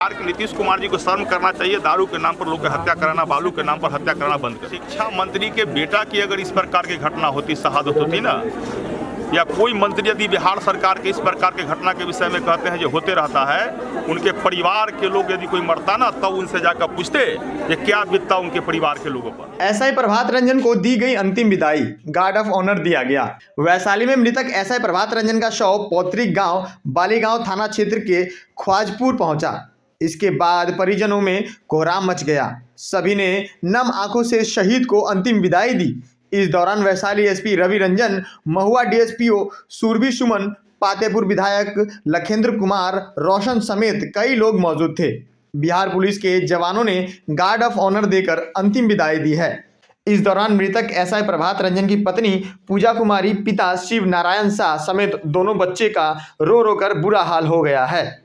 नीतीश कुमार जी को शर्म करना चाहिए। दारू के नाम पर लोग की हत्या कराना, बालू के नाम पर हत्या कराना बंद कर। शिक्षा मंत्री के बेटा की अगर इस प्रकार की घटना होती, शहादत होती ना, या कोई मंत्री यदि बिहार सरकार के इस प्रकार के घटना के विषय में कहते हैं जो होते रहता है, उनके परिवार के लोग यदि कोई मरता ना, तब उनसे जाकर पूछते ये क्या बीतता उनके परिवार के लोगों पर। एसआई प्रभात रंजन को दी गई अंतिम विदाई, गार्ड ऑफ ऑनर दिया गया। वैशाली में मृतक एसआई प्रभात रंजन का शव पौत्रिक गांव बालीगांव थाना क्षेत्र के ख्वाजपुर पहुंचा। इसके बाद परिजनों में कोहराम मच गया। सभी ने नम आंखों से शहीद को अंतिम विदाई दी। इस दौरान वैशाली एसपी रवि रंजन, महुआ डीएसपीओ सुरभि सुमन, पातेपुर विधायक लखेंद्र कुमार रोशन समेत कई लोग मौजूद थे। बिहार पुलिस के जवानों ने गार्ड ऑफ ऑनर देकर अंतिम विदाई दी है। इस दौरान मृतक एसआई प्रभात रंजन की पत्नी पूजा कुमारी, पिता शिव नारायण शाह समेत दोनों बच्चे का रो रो कर बुरा हाल हो गया है।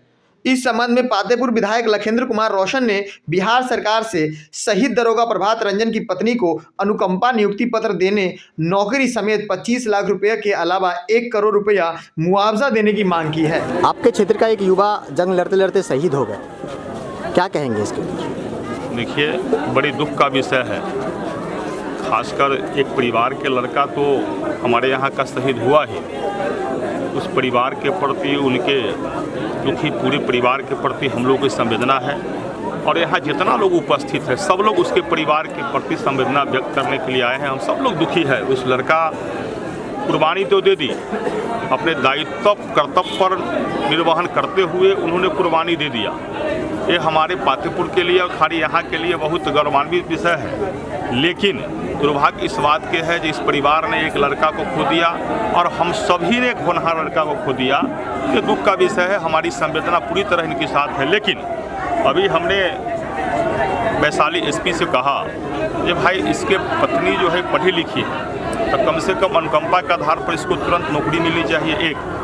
इस संबंध में पातेपुर विधायक लखेंद्र कुमार रोशन ने बिहार सरकार से शहीद दरोगा प्रभात रंजन की पत्नी को अनुकंपा नियुक्ति पत्र देने, नौकरी समेत 25 लाख रुपए के अलावा 1 करोड़ रुपया मुआवजा देने की मांग की है। आपके क्षेत्र का एक युवा जंग लड़ते लड़ते शहीद हो गए, क्या कहेंगे इसके? देखिए, बड़ी दुख का विषय है। खासकर एक परिवार के लड़का तो हमारे यहाँ का शहीद हुआ ही, उस परिवार के प्रति, उनके दुखी पूरे परिवार के प्रति हम लोगों की संवेदना है। और यहाँ जितना लोग उपस्थित है, सब लोग उसके परिवार के प्रति संवेदना व्यक्त करने के लिए आए हैं। हम सब लोग दुखी है। उस लड़का कुर्बानी तो दे दी, अपने दायित्व कर्तव्य पर निर्वहन करते हुए उन्होंने कुर्बानी दे दिया। ये हमारे पातेपुर के लिए और खाली यहाँ के लिए बहुत गौरवान्वित विषय है। लेकिन दुर्भाग्य इस बात के है कि इस परिवार ने एक लड़का को खो दिया और हम सभी ने एक होनहार लड़का को खो दिया। ये दुख का विषय है। हमारी संवेदना पूरी तरह इनके साथ है। लेकिन अभी हमने वैशाली एसपी से कहा कि भाई इसके पत्नी जो है पढ़ी लिखी है, तो कम से कम अनुकंपा के आधार पर इसको तुरंत नौकरी मिलनी चाहिए। एक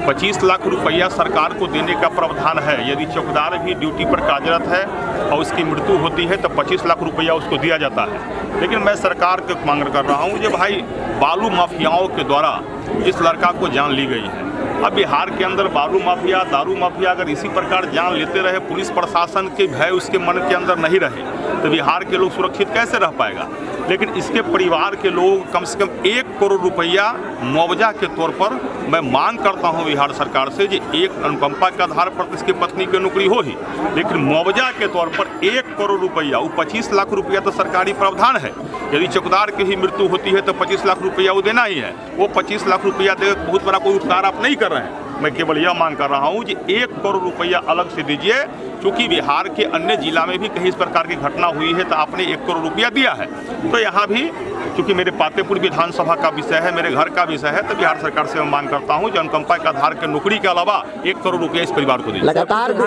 25 लाख रुपया सरकार को देने का प्रावधान है। यदि चौकीदार भी ड्यूटी पर कार्यरत है और उसकी मृत्यु होती है तो 25 लाख रुपया उसको दिया जाता है। लेकिन मैं सरकार को मांग कर रहा हूँ कि भाई बालू माफियाओं के द्वारा इस लड़का को जान ली गई है। अब बिहार के अंदर बालू माफिया, दारू माफिया अगर इसी प्रकार जान लेते रहे, पुलिस प्रशासन के भय उसके मन के अंदर नहीं रहे, तो बिहार के लोग सुरक्षित कैसे रह पाएगा। लेकिन इसके परिवार के लोग कम से कम 1 करोड़ रुपया मुआवजा के तौर पर मैं मांग करता हूं बिहार सरकार से, कि एक अनुकंपा के आधार पर इसकी पत्नी की नौकरी हो ही, लेकिन मुआवजा के तौर पर 1 करोड़ रुपया, वो 25 लाख रुपया तो सरकारी प्रावधान है। यदि चौकीदार की ही मृत्यु होती है तो 25 लाख रुपया वो देना ही है। वो 25 लाख रुपया दे, बहुत बड़ा कोई उपकार आप नहीं कर रहे हैं। मैं केवल यह मांग कर रहा हूं कि 1 करोड़ रुपया अलग से दीजिए, क्योंकि बिहार के अन्य जिला में भी कहीं इस प्रकार की घटना हुई है तो आपने 1 करोड़ रुपया दिया है। तो यहाँ भी क्योंकि मेरे पातेपुर विधानसभा का विषय है, मेरे घर का विषय है, तो बिहार सरकार से मैं मांग करता हूँ कि अनुकंपा के आधार के नौकरी के अलावा 1 करोड़ रुपया इस परिवार को दीजिए।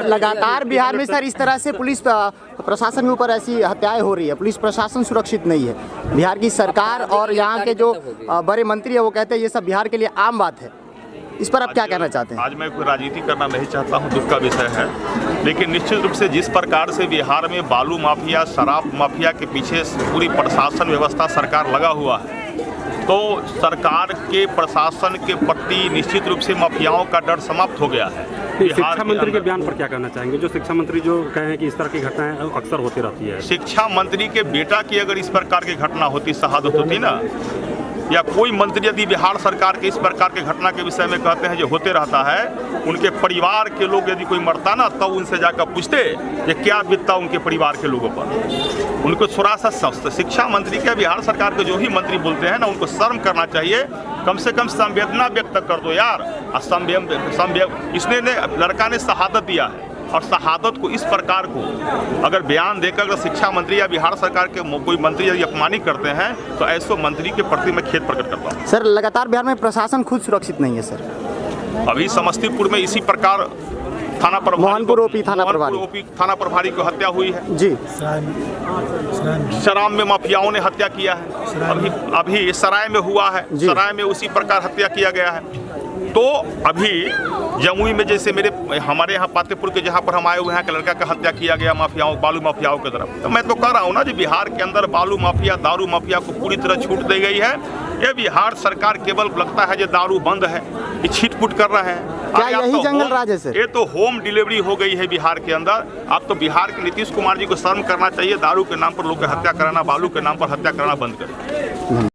लगातार बिहार में सर इस तरह से पुलिस प्रशासन के ऊपर ऐसी हत्याएं हो रही है, पुलिस प्रशासन सुरक्षित नहीं है। बिहार की सरकार और यहाँ के जो बड़े मंत्री है वो कहते हैं ये सब बिहार के लिए आम बात है। इस पर आप क्या कहना चाहते हैं? आज मैं कोई राजनीति करना नहीं चाहता हूं, दुख का विषय है। लेकिन निश्चित रूप से जिस प्रकार से बिहार में बालू माफिया, शराब माफिया के पीछे पूरी प्रशासन व्यवस्था सरकार लगा हुआ है, तो सरकार के प्रशासन के प्रति निश्चित रूप से माफियाओं का डर समाप्त हो गया है। शिक्षा मंत्री के बयान पर क्या कहना चाहेंगे, जो शिक्षा मंत्री जो कहें कि इस तरह की घटनाएं अक्सर होती रहती है? शिक्षा मंत्री के बेटा की अगर इस प्रकार की घटना होती, शहादत होती ना, या कोई मंत्री यदि बिहार सरकार के इस प्रकार के घटना के विषय में कहते हैं जो होते रहता है, उनके परिवार के लोग यदि कोई मरता ना, तब उनसे जाकर पूछते ये क्या बीतता उनके परिवार के लोगों पर। उनको थोड़ा सा शिक्षा मंत्री के, बिहार सरकार के जो भी मंत्री बोलते हैं ना, उनको शर्म करना चाहिए। कम से कम संवेदना व्यक्त कर दो यार। इसने लड़का ने शहादत दिया है, और शहादत को इस प्रकार को अगर बयान देकर अगर शिक्षा मंत्री या बिहार सरकार के कोई मंत्री यदि अपमानित करते हैं, तो ऐसे मंत्री के प्रति मैं खेद प्रकट करता हूँ। सर, लगातार बिहार में प्रशासन खुद सुरक्षित नहीं है सर। अभी समस्तीपुर में इसी प्रकार थाना प्रभारी, मोहनपुर ओपी थाना प्रभारी को हत्या हुई है जी। शराब में माफियाओं ने हत्या किया है। अभी सराय में हुआ है, सराय में उसी प्रकार हत्या किया गया है। तो अभी जमुई में जैसे हमारे यहाँ पातेपुर के जहाँ पर हम आए हुए हैं, लड़का का हत्या किया गया माफियाओं, बालू माफियाओं की तरफ। तो मैं तो कह रहा हूँ ना, कि बिहार के अंदर बालू माफिया, दारू माफिया को पूरी तरह छूट दी गई है। ये बिहार सरकार केवल लगता है जो दारू बंद है, ये छिटपुट कर रहा है। क्या अरे अब यही तो जंगल होम- राज है सर? ये तो होम डिलीवरी हो गई है बिहार के अंदर। अब तो बिहार के नीतीश कुमार जी को शर्म करना चाहिए, दारू के नाम पर लोग की हत्या कराना, बालू के नाम पर हत्या कराना बंद करें।